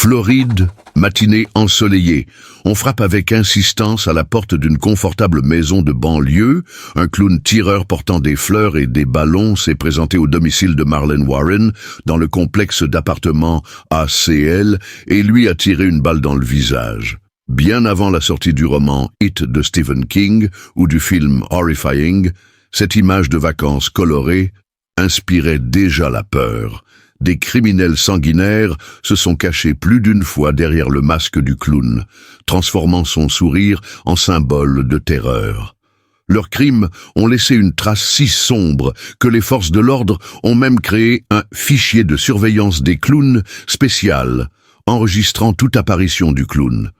Floride, matinée ensoleillée. On frappe avec insistance à la porte d'une confortable maison de banlieue. Un clown tireur portant des fleurs et des ballons s'est présenté au domicile de Marlène Warren dans le complexe d'appartements ACL et lui a tiré une balle dans le visage. Bien avant la sortie du roman It de Stephen King ou du film Horrifying, cette image de vacances colorées inspirait déjà la peur. Des criminels sanguinaires se sont cachés plus d'une fois derrière le masque du clown, transformant son sourire en symbole de terreur. Leurs crimes ont laissé une trace si sombre que les forces de l'ordre ont même créé un fichier de surveillance des clowns spécial, enregistrant toute apparition du clown.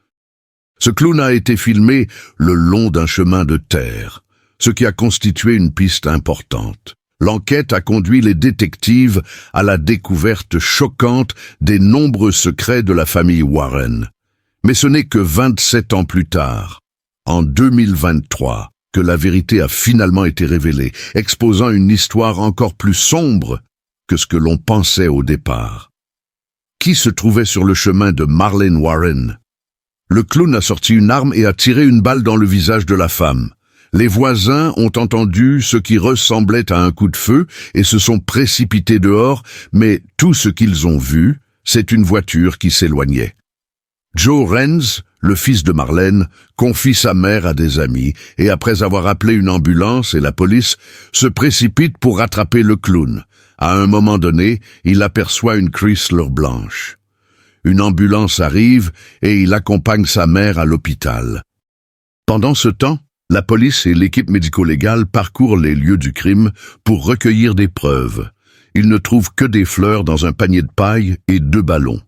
Ce clown a été filmé le long d'un chemin de terre, ce qui a constitué une piste importante. L'enquête a conduit les détectives à la découverte choquante des nombreux secrets de la famille Warren. Mais ce n'est que 27 ans plus tard, en 2023, que la vérité a finalement été révélée, exposant une histoire encore plus sombre que ce que l'on pensait au départ. Qui se trouvait sur le chemin de Marlène Warren? Le clown a sorti une arme et a tiré une balle dans le visage de la femme. Les voisins ont entendu ce qui ressemblait à un coup de feu et se sont précipités dehors, mais tout ce qu'ils ont vu, c'est une voiture qui s'éloignait. Joe Renz, le fils de Marlène, confie sa mère à des amis et après avoir appelé une ambulance et la police, se précipite pour rattraper le clown. À un moment donné, il aperçoit une Chrysler blanche. Une ambulance arrive et il accompagne sa mère à l'hôpital. Pendant ce temps, la police et l'équipe médico-légale parcourent les lieux du crime pour recueillir des preuves. Ils ne trouvent que des fleurs dans un panier de paille et 2 ballons.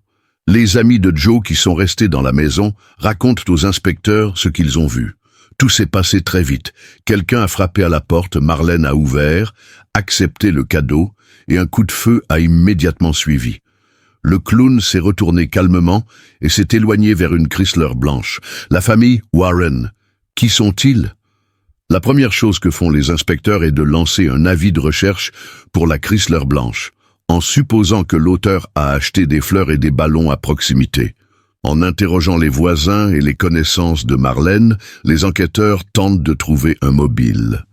Les amis de Joe qui sont restés dans la maison racontent aux inspecteurs ce qu'ils ont vu. Tout s'est passé très vite. Quelqu'un a frappé à la porte, Marlène a ouvert, accepté le cadeau et un coup de feu a immédiatement suivi. Le clown s'est retourné calmement et s'est éloigné vers une Chrysler blanche. La famille Warren. Qui sont-ils? La première chose que font les inspecteurs est de lancer un avis de recherche pour la Chrysler blanche, en supposant que l'auteur a acheté des fleurs et des ballons à proximité. En interrogeant les voisins et les connaissances de Marlène, les enquêteurs tentent de trouver un mobile.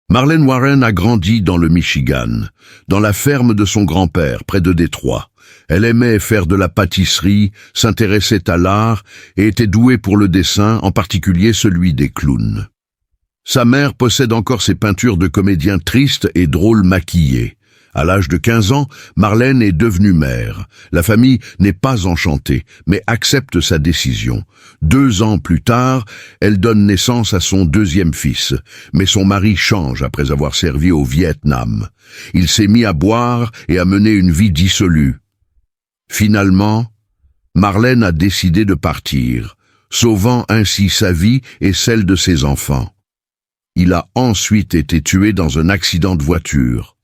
Marlène Warren a grandi dans le Michigan, dans la ferme de son grand-père, près de Détroit. Elle aimait faire de la pâtisserie, s'intéressait à l'art et était douée pour le dessin, en particulier celui des clowns. Sa mère possède encore ses peintures de comédiens tristes et drôles maquillés. À l'âge de 15 ans, Marlène est devenue mère. La famille n'est pas enchantée, mais accepte sa décision. 2 ans plus tard, elle donne naissance à son 2e fils. Mais son mari change après avoir servi au Vietnam. Il s'est mis à boire et à mener une vie dissolue. Finalement, Marlène a décidé de partir, sauvant ainsi sa vie et celle de ses enfants. Il a ensuite été tué dans un accident de voiture.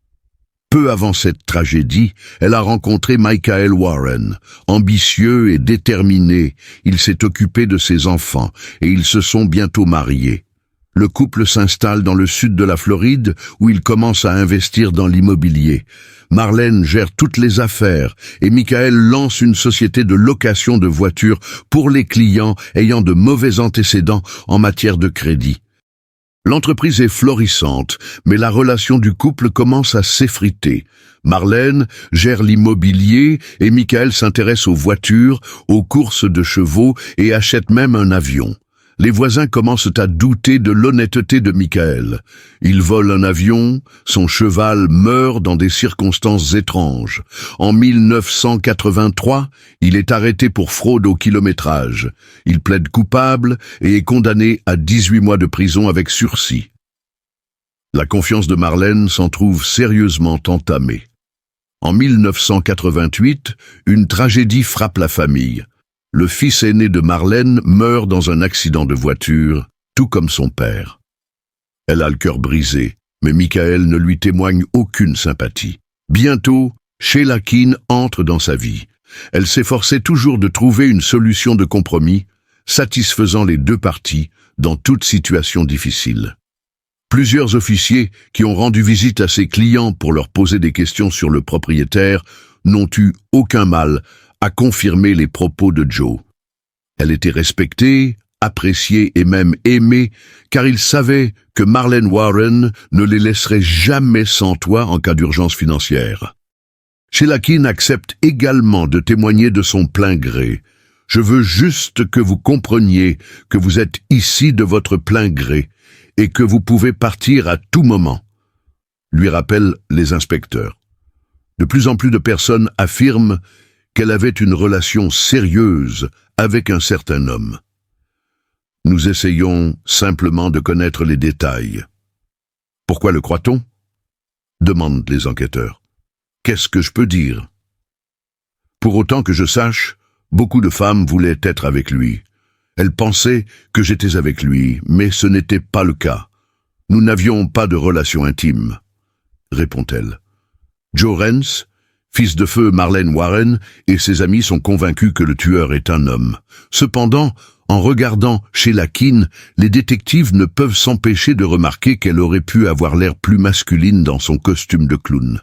Peu avant cette tragédie, elle a rencontré Michael Warren. Ambitieux et déterminé, il s'est occupé de ses enfants et ils se sont bientôt mariés. Le couple s'installe dans le sud de la Floride où il commence à investir dans l'immobilier. Marlène gère toutes les affaires et Michael lance une société de location de voitures pour les clients ayant de mauvais antécédents en matière de crédit. L'entreprise est florissante, mais la relation du couple commence à s'effriter. Marlène gère l'immobilier et Michael s'intéresse aux voitures, aux courses de chevaux et achète même un avion. Les voisins commencent à douter de l'honnêteté de Michael. Il vole un avion, son cheval meurt dans des circonstances étranges. En 1983, il est arrêté pour fraude au kilométrage. Il plaide coupable et est condamné à 18 mois de prison avec sursis. La confiance de Marlène s'en trouve sérieusement entamée. En 1988, une tragédie frappe la famille. Le fils aîné de Marlène meurt dans un accident de voiture, tout comme son père. Elle a le cœur brisé, mais Michael ne lui témoigne aucune sympathie. Bientôt, Sheila Keane entre dans sa vie. Elle s'efforçait toujours de trouver une solution de compromis, satisfaisant les 2 parties dans toute situation difficile. Plusieurs officiers qui ont rendu visite à ses clients pour leur poser des questions sur le propriétaire n'ont eu aucun mal a confirmé les propos de Joe. Elle était respectée, appréciée et même aimée, car il savait que Marlène Warren ne les laisserait jamais sans toit en cas d'urgence financière. Sheila Keene accepte également de témoigner de son plein gré. « Je veux juste que vous compreniez que vous êtes ici de votre plein gré et que vous pouvez partir à tout moment », lui rappellent les inspecteurs. De plus en plus de personnes affirment qu'elle avait une relation sérieuse avec un certain homme. Nous essayons simplement de connaître les détails. Pourquoi le croit-on? Demandent les enquêteurs. Qu'est-ce que je peux dire? Pour autant que je sache, beaucoup de femmes voulaient être avec lui. Elles pensaient que j'étais avec lui, mais ce n'était pas le cas. Nous n'avions pas de relation intime, répond-elle. Joe Renz, fils de feu Marlène Warren, et ses amis sont convaincus que le tueur est un homme. Cependant, en regardant Sheila Keene, les détectives ne peuvent s'empêcher de remarquer qu'elle aurait pu avoir l'air plus masculine dans son costume de clown.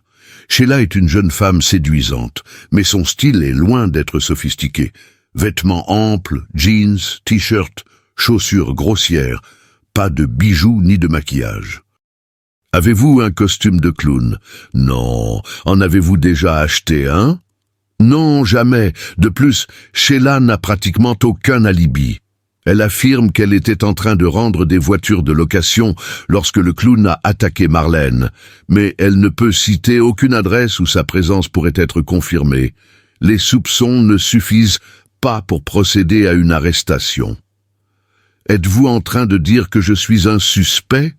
Sheila est une jeune femme séduisante, mais son style est loin d'être sophistiqué. Vêtements amples, jeans, t-shirts, chaussures grossières, pas de bijoux ni de maquillage. Avez-vous un costume de clown? Non. En avez-vous déjà acheté un? Non, jamais. De plus, Sheila n'a pratiquement aucun alibi. Elle affirme qu'elle était en train de rendre des voitures de location lorsque le clown a attaqué Marlène, mais elle ne peut citer aucune adresse où sa présence pourrait être confirmée. Les soupçons ne suffisent pas pour procéder à une arrestation. Êtes-vous en train de dire que je suis un suspect?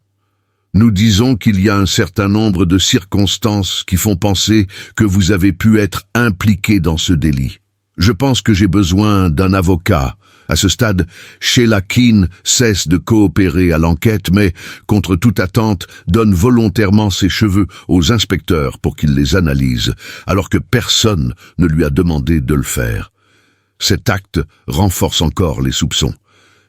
Nous disons qu'il y a un certain nombre de circonstances qui font penser que vous avez pu être impliqué dans ce délit. Je pense que j'ai besoin d'un avocat. À ce stade, Sheila Keene cesse de coopérer à l'enquête, mais, contre toute attente, donne volontairement ses cheveux aux inspecteurs pour qu'ils les analysent, alors que personne ne lui a demandé de le faire. Cet acte renforce encore les soupçons.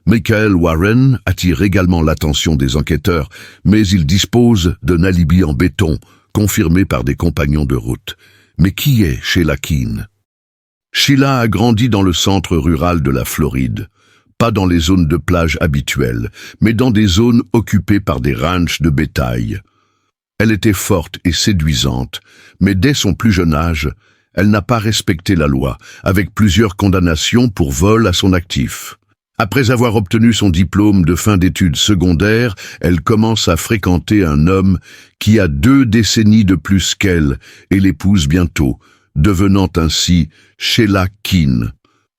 Michael Warren attire également l'attention des enquêteurs, mais il dispose d'un alibi en béton, confirmé par des compagnons de route. Mais qui est Sheila Keene? Sheila a grandi dans le centre rural de la Floride, pas dans les zones de plage habituelles, mais dans des zones occupées par des ranchs de bétail. Elle était forte et séduisante, mais dès son plus jeune âge, elle n'a pas respecté la loi, avec plusieurs condamnations pour vol à son actif. Après avoir obtenu son diplôme de fin d'études secondaires, elle commence à fréquenter un homme qui a 2 décennies de plus qu'elle et l'épouse bientôt, devenant ainsi Sheila Keene.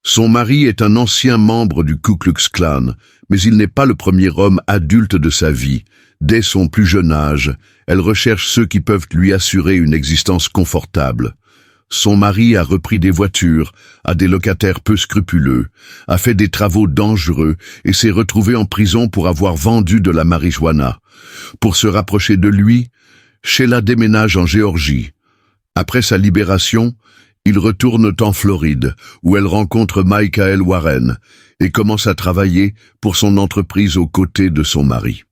Son mari est un ancien membre du Ku Klux Klan, mais il n'est pas le premier homme adulte de sa vie. Dès son plus jeune âge, elle recherche ceux qui peuvent lui assurer une existence confortable. Son mari a repris des voitures, a des locataires peu scrupuleux, a fait des travaux dangereux et s'est retrouvé en prison pour avoir vendu de la marijuana. Pour se rapprocher de lui, Sheila déménage en Géorgie. Après sa libération, ils retournent en Floride, où elle rencontre Michael Warren et commence à travailler pour son entreprise aux côtés de son mari.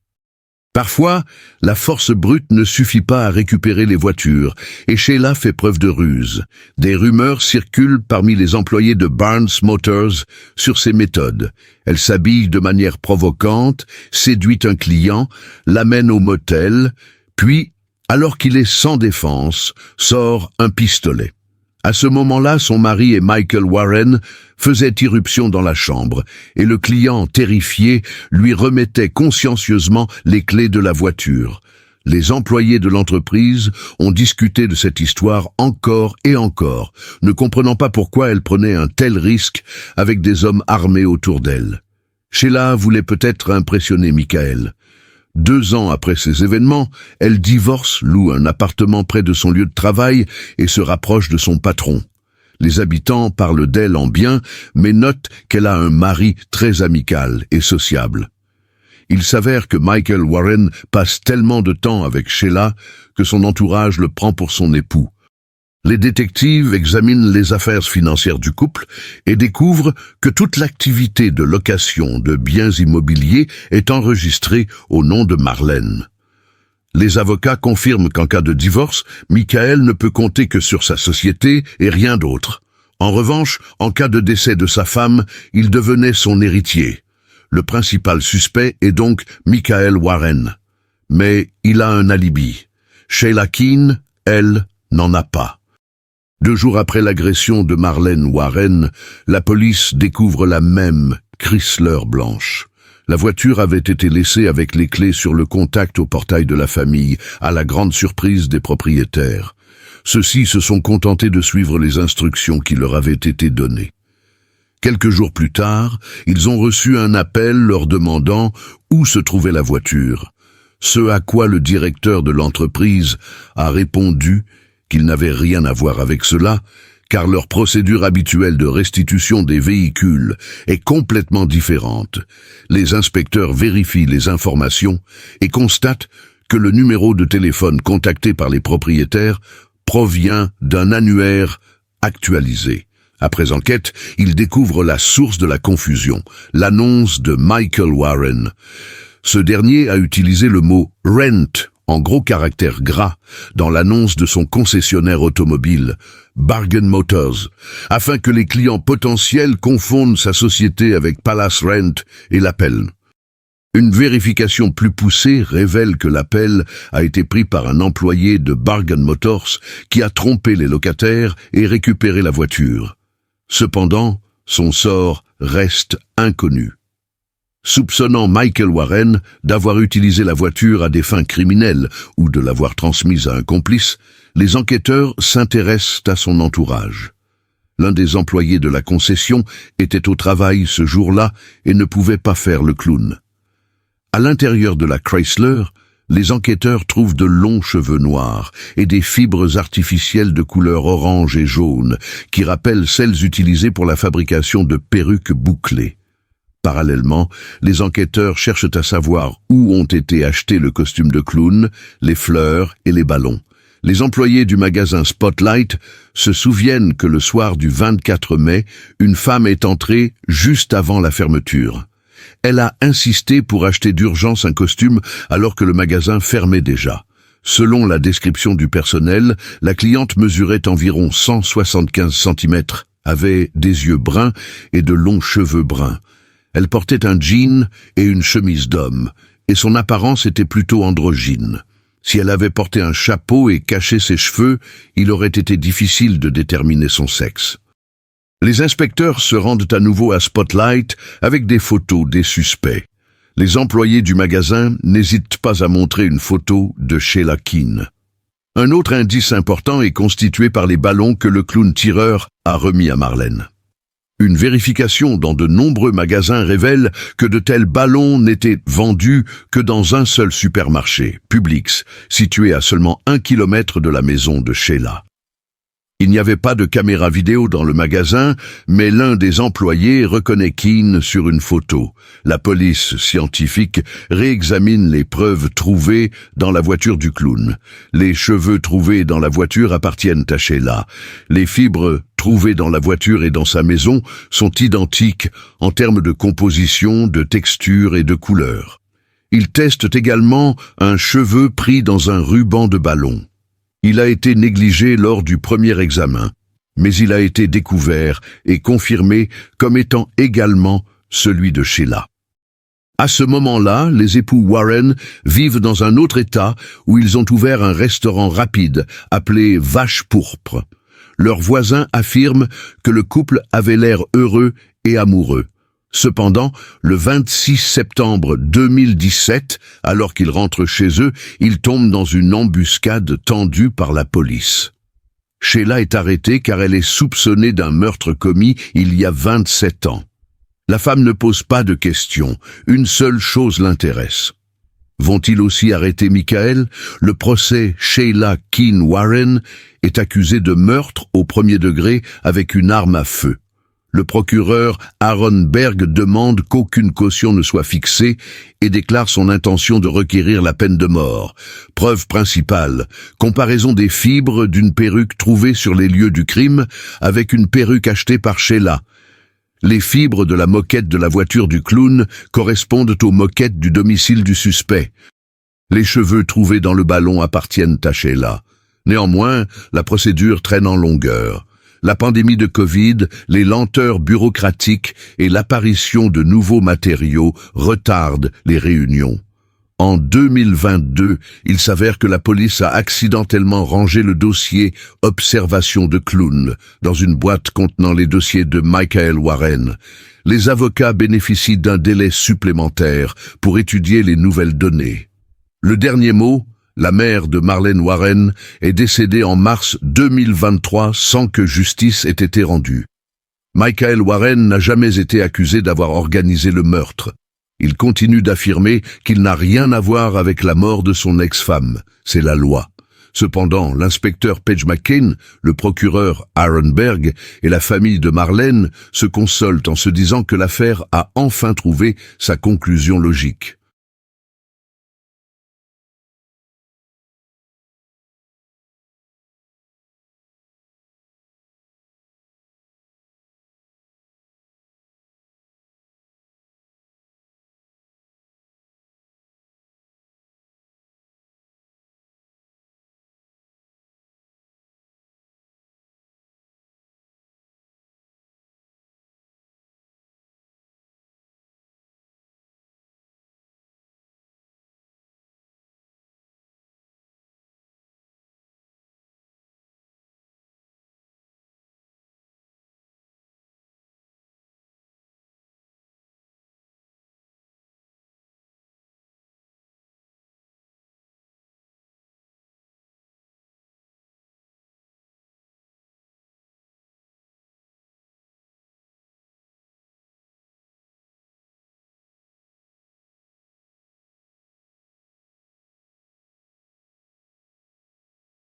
Parfois, la force brute ne suffit pas à récupérer les voitures, et Sheila fait preuve de ruse. Des rumeurs circulent parmi les employés de Barnes Motors sur ses méthodes. Elle s'habille de manière provocante, séduit un client, l'amène au motel, puis, alors qu'il est sans défense, sort un pistolet. À ce moment-là, son mari et Michael Warren faisaient irruption dans la chambre, et le client, terrifié, lui remettait consciencieusement les clés de la voiture. Les employés de l'entreprise ont discuté de cette histoire encore et encore, ne comprenant pas pourquoi elle prenait un tel risque avec des hommes armés autour d'elle. Sheila voulait peut-être impressionner Michael. 2 ans après ces événements, elle divorce, loue un appartement près de son lieu de travail et se rapproche de son patron. Les habitants parlent d'elle en bien, mais notent qu'elle a un mari très amical et sociable. Il s'avère que Michael Warren passe tellement de temps avec Sheila que son entourage le prend pour son époux. Les détectives examinent les affaires financières du couple et découvrent que toute l'activité de location de biens immobiliers est enregistrée au nom de Marlène. Les avocats confirment qu'en cas de divorce, Michael ne peut compter que sur sa société et rien d'autre. En revanche, en cas de décès de sa femme, il devenait son héritier. Le principal suspect est donc Michael Warren. Mais il a un alibi. Sheila Keene, elle, n'en a pas. 2 jours après l'agression de Marlene Warren, la police découvre la même Chrysler blanche. La voiture avait été laissée avec les clés sur le contact au portail de la famille, à la grande surprise des propriétaires. Ceux-ci se sont contentés de suivre les instructions qui leur avaient été données. Quelques jours plus tard, ils ont reçu un appel leur demandant où se trouvait la voiture. Ce à quoi le directeur de l'entreprise a répondu qu'il n'avait rien à voir avec cela, car leur procédure habituelle de restitution des véhicules est complètement différente. Les inspecteurs vérifient les informations et constatent que le numéro de téléphone contacté par les propriétaires provient d'un annuaire actualisé. Après enquête, ils découvrent la source de la confusion, l'annonce de Michael Warren. Ce dernier a utilisé le mot « rent » en gros caractères gras dans l'annonce de son concessionnaire automobile, Bargain Motors, afin que les clients potentiels confondent sa société avec Palace Rent et l'appellent. Une vérification plus poussée révèle que l'appel a été pris par un employé de Bargain Motors qui a trompé les locataires et récupéré la voiture. Cependant, son sort reste inconnu. Soupçonnant Michael Warren d'avoir utilisé la voiture à des fins criminelles ou de l'avoir transmise à un complice, les enquêteurs s'intéressent à son entourage. L'un des employés de la concession était au travail ce jour-là et ne pouvait pas faire le clown. À l'intérieur de la Chrysler, les enquêteurs trouvent de longs cheveux noirs et des fibres artificielles de couleur orange et jaune qui rappellent celles utilisées pour la fabrication de perruques bouclées. Parallèlement, les enquêteurs cherchent à savoir où ont été achetés le costume de clown, les fleurs et les ballons. Les employés du magasin Spotlight se souviennent que le soir du 24 mai, une femme est entrée juste avant la fermeture. Elle a insisté pour acheter d'urgence un costume alors que le magasin fermait déjà. Selon la description du personnel, la cliente mesurait environ 175 cm, avait des yeux bruns et de longs cheveux bruns. Elle portait un jean et une chemise d'homme, et son apparence était plutôt androgyne. Si elle avait porté un chapeau et caché ses cheveux, il aurait été difficile de déterminer son sexe. Les inspecteurs se rendent à nouveau à Spotlight avec des photos des suspects. Les employés du magasin n'hésitent pas à montrer une photo de Sheila Keene. Un autre indice important est constitué par les ballons que le clown tireur a remis à Marlene. Une vérification dans de nombreux magasins révèle que de tels ballons n'étaient vendus que dans un seul supermarché, Publix, situé à seulement 1 kilomètre de la maison de Sheila. Il n'y avait pas de caméra vidéo dans le magasin, mais l'un des employés reconnaît Keene sur une photo. La police scientifique réexamine les preuves trouvées dans la voiture du clown. Les cheveux trouvés dans la voiture appartiennent à Sheila. Les fibres trouvées dans la voiture et dans sa maison sont identiques en termes de composition, de texture et de couleur. Ils testent également un cheveu pris dans un ruban de ballon. Il a été négligé lors du premier examen, mais il a été découvert et confirmé comme étant également celui de Sheila. À ce moment-là, les époux Warren vivent dans un autre État où ils ont ouvert un restaurant rapide appelé Vache Pourpre. Leurs voisins affirment que le couple avait l'air heureux et amoureux. Cependant, le 26 septembre 2017, alors qu'ils rentrent chez eux, ils tombent dans une embuscade tendue par la police. Sheila est arrêtée car elle est soupçonnée d'un meurtre commis il y a 27 ans. La femme ne pose pas de questions, une seule chose l'intéresse. Vont-ils aussi arrêter Michael? Le procès Sheila Keene Warren est accusé de meurtre au premier degré avec une arme à feu. Le procureur Aaron Berg demande qu'aucune caution ne soit fixée et déclare son intention de requérir la peine de mort. Preuve principale, comparaison des fibres d'une perruque trouvée sur les lieux du crime avec une perruque achetée par Sheila. Les fibres de la moquette de la voiture du clown correspondent aux moquettes du domicile du suspect. Les cheveux trouvés dans le ballon appartiennent à Sheila. Néanmoins, la procédure traîne en longueur. La pandémie de Covid, les lenteurs bureaucratiques et l'apparition de nouveaux matériaux retardent les réunions. En 2022, il s'avère que la police a accidentellement rangé le dossier « Observation de clown » dans une boîte contenant les dossiers de Michael Warren. Les avocats bénéficient d'un délai supplémentaire pour étudier les nouvelles données. Le dernier mot, la mère de Marlène Warren, est décédée en mars 2023 sans que justice ait été rendue. Michael Warren n'a jamais été accusé d'avoir organisé le meurtre. Il continue d'affirmer qu'il n'a rien à voir avec la mort de son ex-femme. C'est la loi. Cependant, l'inspecteur Paige McCain, le procureur Aaron Berg et la famille de Marlène se consolent en se disant que l'affaire a enfin trouvé sa conclusion logique.